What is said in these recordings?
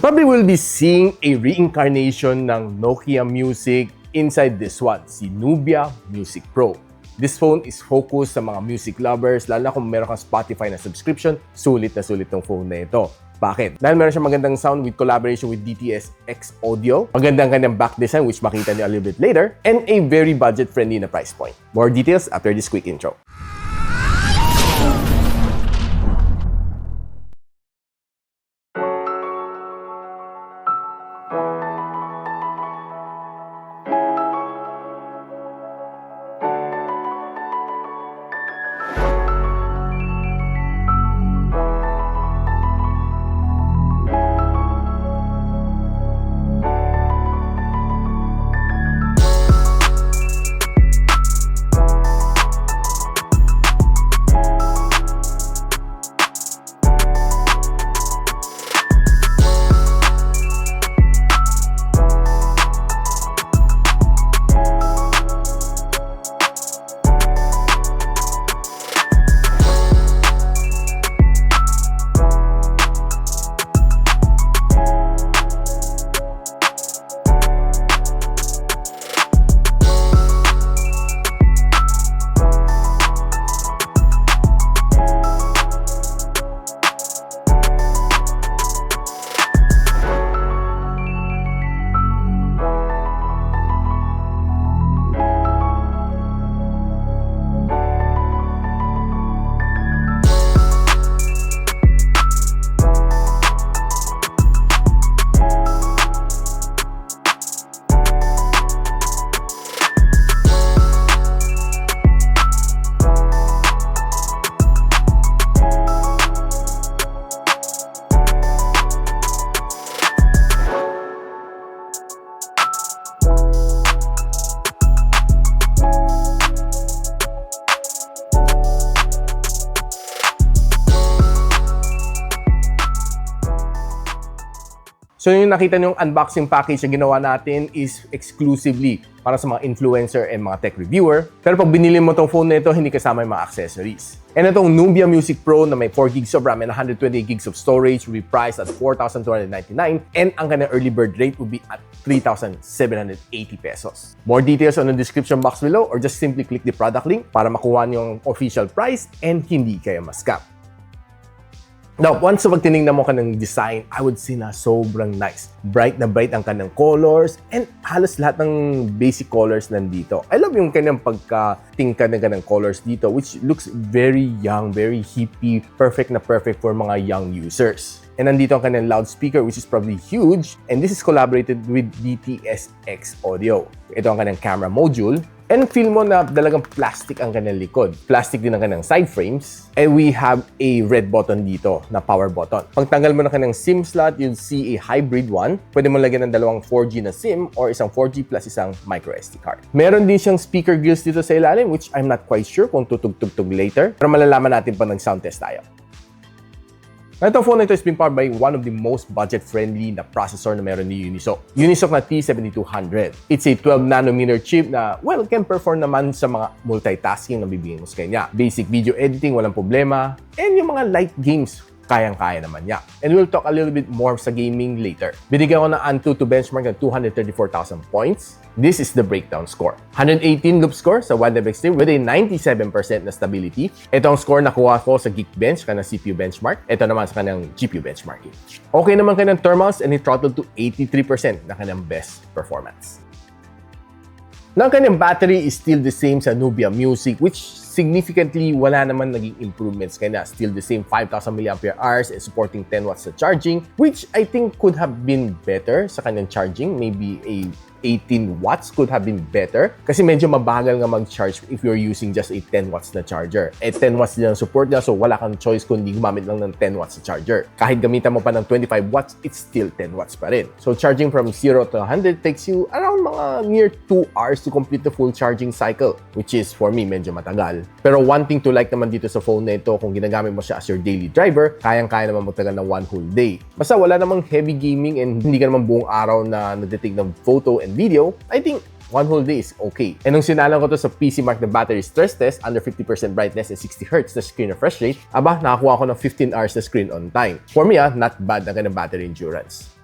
probably will be seeing a reincarnation ng Nokia Music inside this one, si Nubia Music Pro. This phone is focused sa mga music lovers, lalo na kung meron kang Spotify na subscription, sulit na sulit tong phone na ito. Bakit? Dahil meron siyang magandang sound with collaboration with gadgetsidekick audio, magandang kanyang back design which makita niyo a little bit later, and a very budget-friendly na price point. More details after this quick intro. So yung nakita niyong unboxing package na ginawa natin is exclusively para sa mga influencer and mga tech reviewer. Pero pag binili mo tong phone na ito, hindi kasama yung mga accessories. And itong Nubia Music Pro na may 4 gigs of RAM and 128 gigs of storage will be priced at 4,299 and ang kanyang early bird rate will be at 3,780 pesos. More details on the description box below or just simply click the product link para makuha niyo yung official price and hindi kayo ma-scam. Now, once pag tinignan mo ka ng design, I would say na sobrang nice. Bright na bright ang kanyang colors and halos lahat ng basic colors nandito. I love yung kanyang pagka-tingkad ng kanyang colors dito which looks very young, very hippie, perfect na perfect for mga young users. And nandito ang kanyang loudspeaker which is probably huge and this is collaborated with gadgetsidekick audio. Ito ang kanyang camera module. And feel mo na talagang plastic ang kanyang likod. Plastic din ang kanyang side frames. And we have a red button dito na power button. Pag tanggal mo na kanyang SIM slot, you'll see a hybrid one. Pwede mo lagyan ng dalawang 4G na SIM or isang 4G plus isang microSD card. Meron din siyang speaker grills dito sa ilalim which I'm not quite sure kung tutugtog later. Pero malalaman natin pag nag-sound test tayo. Itong phone na ito is being powered by one of the most budget-friendly na processor na meron ni Unisoc. Unisoc na T7200. It's a 12nm chip na, well, can perform naman sa mga multitasking na bibigyan mo sa kanya. Basic video editing, walang problema. And yung mga light games, kayang-kaya naman niya. And we'll talk a little bit more sa gaming later. Binigyan ko ng Antutu benchmark ng 234,000 points. This is the breakdown score. 118 loop score sa Wildlife Extreme with a 97% na stability. Ito ang score na kuha ko sa Geekbench, kanang CPU benchmark. Ito naman sa kanang GPU benchmarking. Okay naman kanang thermals and it throttled to 83% na kanang best performance. Now, kanyang battery is still the same sa Nubia Music which significantly wala naman naging improvements kanya. Still the same 5,000 mAh and supporting 10 watts sa charging which I think could have been better sa kanyang charging. Maybe a 18 watts could have been better kasi medyo mabagal nga mag-charge if you're using just a 10 watts na charger. 10 watts din ang support niya so wala kang choice kundi gumamit lang ng 10 watts na charger. Kahit gamitan mo pa ng 25 watts, it's still 10 watts pa rin. So charging from 0 to 100 takes you around mga near 2 hours to complete the full charging cycle which is for me medyo matagal. Pero one thing to like naman dito sa phone na ito, kung ginagamit mo siya as your daily driver, kayang-kaya naman magtagal ng one whole day. Basta wala namang heavy gaming and hindi ka naman buong araw na nagtitake ng photo and video, I think one whole day is okay. And nung sinalang ko to sa PC Mark na battery stress test, under 50% brightness and 60Hz na screen refresh rate, nakakuha ko ng 15 hours na screen on time. For me, not bad ang kanyang battery endurance.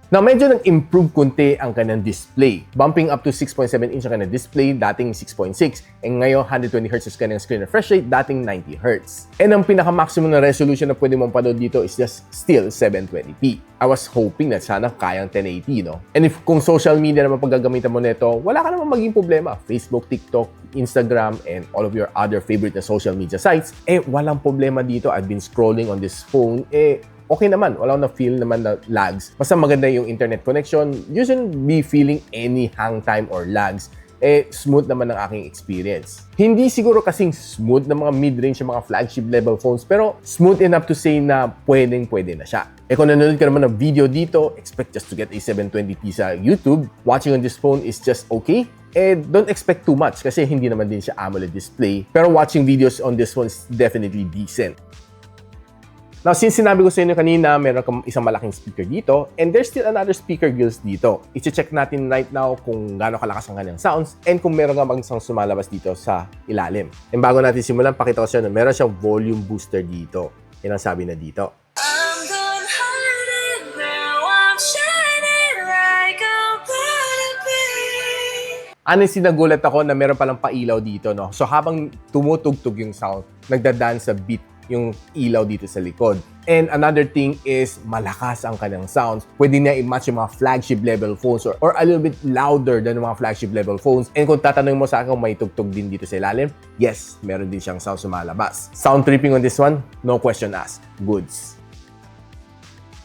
Now, medyo nag-improve kunti ang kanyang display. Bumping up to 6.7 inch ang kanyang display, dating 6.6. And ngayon, 120Hz is kanyang screen refresh rate, dating 90Hz. And ang pinaka-maximum na resolution na pwede mong panood dito is just still 720p. I was hoping na sana kayang 1080, no? And if kung social media naman paggagamitan mo nito, wala ka naman maging problema. Facebook, TikTok, Instagram, and all of your other favorite na social media sites, walang problema dito. I've been scrolling on this phone, okay naman, wala na feel naman na lags. Basta maganda yung internet connection, you shouldn't be feeling any hang time or lags. Smooth naman ang aking experience. Hindi siguro kasing smooth na mga mid-range yung mga flagship level phones, pero smooth enough to say na pwede na siya. Kung nanonood ka naman ng video dito, expect just to get a 720p sa YouTube. Watching on this phone is just okay. Don't expect too much kasi hindi naman din siya AMOLED display. Pero watching videos on this one is definitely decent. Now, since sinabi ko sa inyo kanina, meron kang isang malaking speaker dito, and there's still another speaker gills dito. I-check natin right now kung gaano kalakas ang kanyang sounds and kung meron nga bang isang sumalabas dito sa ilalim. And bago natin simulan, pakita ko sa inyo, meron siyang volume booster dito. Yan ang sabi na dito. Honestly, nagulat ako na meron palang pailaw dito, no? So, habang tumutugtog yung sound, nagdadaan sa beat yung ilaw dito sa likod. And another thing is, malakas ang kanyang sounds. Pwede niya i-match yung mga flagship level phones or a little bit louder than yung mga flagship level phones. And kung tatanungin mo sa akin kung may tugtog din dito sa ilalim, yes, meron din siyang sound sumalabas. Sound tripping on this one? No question asked. Goods.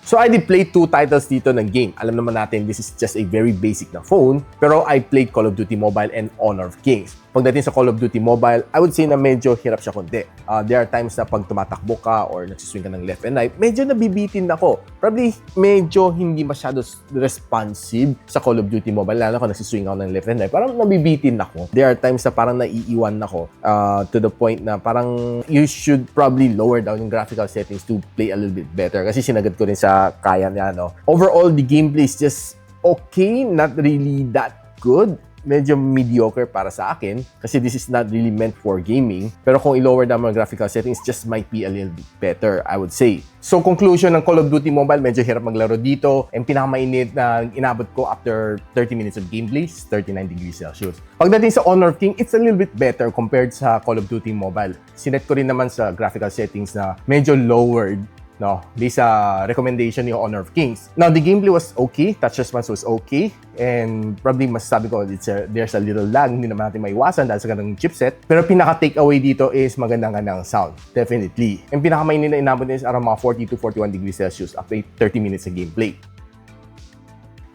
So I did play 2 titles dito ng game. Alam naman natin, this is just a very basic na phone. Pero I played Call of Duty Mobile and Honor of Kings. Pagdating sa Call of Duty Mobile, I would say na medyo hirap siya konti. There are times na pag tumatakbo ka or nagsiswing ka ng left and right, medyo nabibitin ako. Probably medyo hindi masyado responsive sa Call of Duty Mobile. Lalo ako nagsiswing ako ng left and right, parang nabibitin ako. There are times na parang naiiwan ako to the point na parang you should probably lower down yung graphical settings to play a little bit better. Kasi sinagad ko rin sa kaya niya, no? Overall, the gameplay is just okay, not really that good. Medyo mediocre para sa akin kasi this is not really meant for gaming. Pero kung i-lower down mga graphical settings, just might be a little bit better, I would say. So, conclusion ng Call of Duty Mobile, medyo hirap maglaro dito. And pinakamainit na inabot ko after 30 minutes of gameplay, 39 degrees Celsius. Pagdating sa Honor of King, it's a little bit better compared sa Call of Duty Mobile. Sinet ko rin naman sa graphical settings na medyo lowered, no, based sa recommendation ni Honor of Kings. Now, the gameplay was okay, touch response was okay, and probably masasabi ko there's a little lag, hindi naman natin maiwasan dahil sa ganung chipset. Pero pinaka-takeaway dito is magandang sound, definitely. And pinaka-mainin na inabot is around mga 40 to 41 degrees Celsius after 30 minutes of gameplay.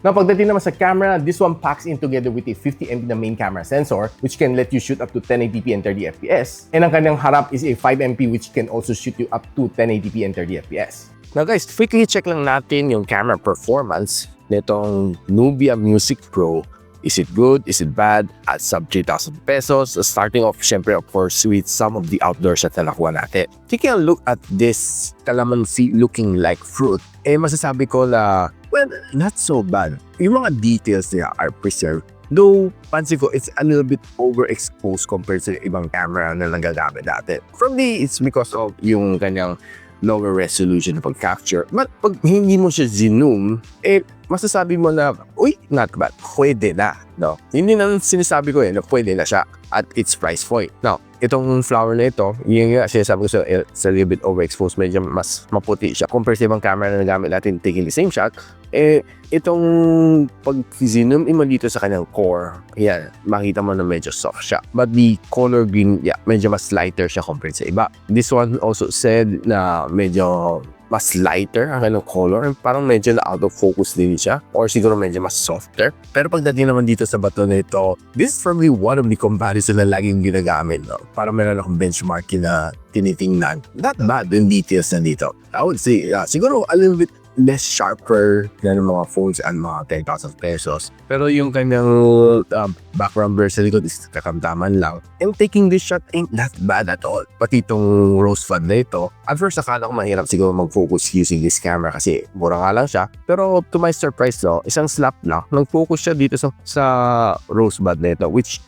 Now, pagdating naman sa camera, this one packs in together with a 50MP na main camera sensor which can let you shoot up to 1080p and 30fps. And ang kanyang harap is a 5MP which can also shoot you up to 1080p and 30fps. Now guys, quickly check lang natin yung camera performance nitong Nubia Music Pro. Is it good? Is it bad? At sub 3,000 pesos, starting off syempre of course with some of the outdoor shots na nakuha natin. Taking a look at this calamansi looking like fruit, masasabi ko na, well, not so bad. Yung mga details niya are preserved. Though, pansin ko, it's a little bit overexposed compared sa ibang camera na nagagamit natin. Probably, it's because of yung kanyang lower resolution na pag-capture. But pag hindi mo siya zoom, masasabi mo na, uy, not bad, pwede na. No? Hindi na sinasabi ko na pwede na siya at its price point. Now, itong flower na ito, yung sinasabi ko it's a little bit overexposed, medyo mas maputi siya compared sa ibang camera na nagamit natin taking the same shot. Itong pag-zoom mo dito sa kanyang core, yan, makita mo na medyo soft siya. But the color green, yeah, medyo mas lighter siya compared sa iba. This one also said na medyo mas lighter ang kanyang color. Parang medyo na out of focus din siya. Or siguro medyo mas softer. Pero pagdating naman dito sa bato na ito, this is probably one of the comparison na laging ginagamit. No? Parang meron akong benchmarking na tinitingnan. Not bad yung details na dito. I would say, siguro a little bit less sharper than mga phones and mga 10,000 pesos. Pero yung kanyang background blur sa likod is kakamdaman lang. And taking this shot ain't that bad at all. Pati itong rose fund na ito, at first akala ko mahirap siguro mag-focus using this camera kasi mura nga lang siya. Pero to my surprise no, isang slap lang, nag-focus siya dito sa rose bud na ito, which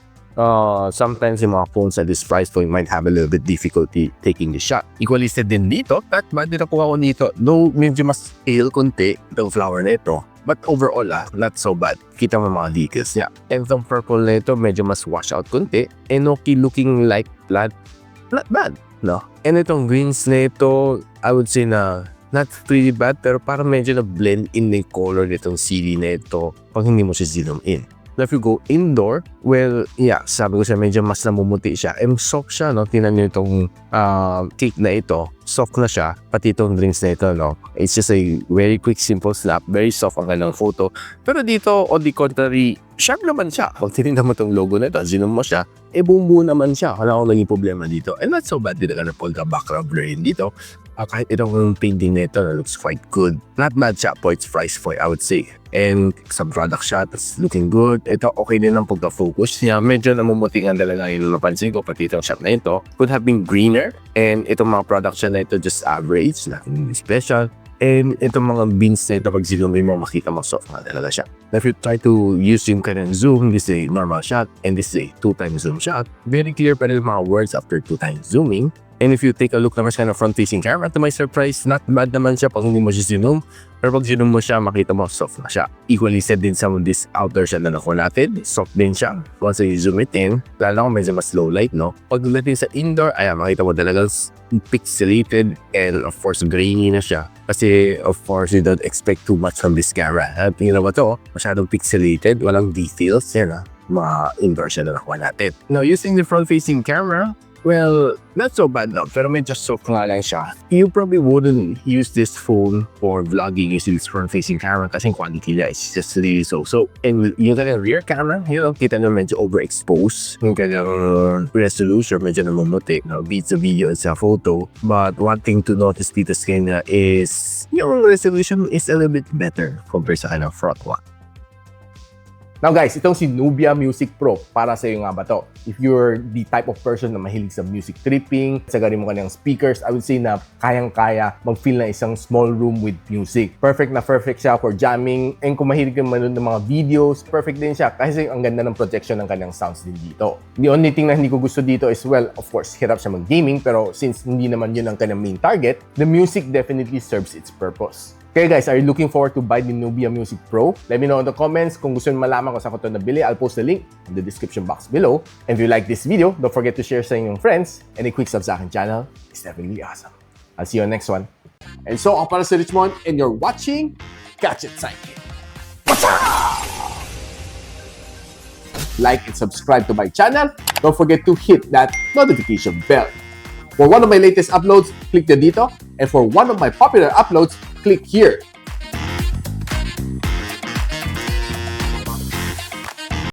sometimes yung mga phones at this price point might have a little bit difficulty taking the shot. Equally said din dito, at bad din nakuha ko dito, though medyo mas pale konti itong flower na ito. But overall not so bad. Kita mo mga decals niya. And itong purple na ito, medyo mas wash out kunti. And okay looking like flat. Not bad, no? And itong greens na ito, I would say na not pretty bad, pero parang medyo na blend in yung color nitong CD na ito pag hindi mo siya zoom in. Now, if you go indoor, well, yeah, sabi ko siya, medyo mas namumuti siya. And soft siya, no? Tingnan niyo itong cake na ito. Soft na siya, pati itong drinks na ito, no? It's just a very quick, simple snap. Very soft ang kanyang photo. Pero dito, on the contrary, sharp naman siya. Kung tinignan mo itong logo na ito, zoom mo siya, buo naman siya. Wala akong naging problema dito. And not so bad, dito ka na polka background blurring dito. Kahit itong painting na ito, looks quite good. Not bad siya po, its price point, I would say. And some product shot, it's looking good. Ito, okay din ang pagka-focus niya. Medyo namumutingan talaga yung napansin ko, pati itong shot na ito. Could have been greener. And itong mga product shot na ito, just average, nothing special. And itong mga beans na ito, pag zoom mo, makita mo soft na talaga siya. Now, if you try to use yung kanyang zoom, this is a normal shot, and this is a 2x zoom shot. Very clear pa rin mga words after 2x zooming. And if you take a look naman sa front-facing camera, to my surprise, not bad naman siya pag hindi mo siya zoom. Pero pag zoom mo siya, makita mo soft na siya. Equally said din some of this outer shot na nakuha natin. Soft din siya. Once you zoom it in, lalo ko medyo mas low light, no? Pag natin sa indoor, ayan, makita mo talaga pixelated and of course, grainy na siya. Kasi of course, you don't expect too much from this camera. Tingnan mo to, masyadong pixelated, walang details. Yan mga indoor shot na nakuha natin. Now, using the front-facing camera, well, not so bad no, pero medyo soft nga lang siya. You probably wouldn't use this phone for vlogging using this front-facing camera kasi quality niya is just really so. And yung kanyang rear camera, kita nyo medyo overexposed. Yung kanyang resolution medyo namumuti. Beats the video and sa photo. But one thing to notice dito sa kanya is yung resolution is a little bit better compared sa kanyang front one. Now guys, itong si Nubia Music Pro, para sa iyo nga ba to? If you're the type of person na mahilig sa music tripping, sagarin mo kanyang speakers, I would say na kayang-kaya mag-feel na isang small room with music. Perfect na perfect siya for jamming, and kung mahilig ka manood ng mga videos, perfect din siya kasi ang ganda ng projection ng kanyang sounds din dito. The only thing na hindi ko gusto dito is, well, of course, hirap siya mag-gaming, pero since hindi naman yun ang kanyang main target, the music definitely serves its purpose. Okay guys, are you looking forward to buy the Nubia Music Pro? Let me know in the comments. Kung gusto nyo malaman kung saan ko ito nabili, I'll post the link in the description box below. And if you like this video, don't forget to share sa inyong friends. And a quick sub sa aking channel. It's definitely awesome. I'll see you on the next one. And so, ako para si Richmond, and you're watching Gadget Sidekick. Like and subscribe to my channel. Don't forget to hit that notification bell. For one of my latest uploads, click the dito. And for one of my popular uploads, click here.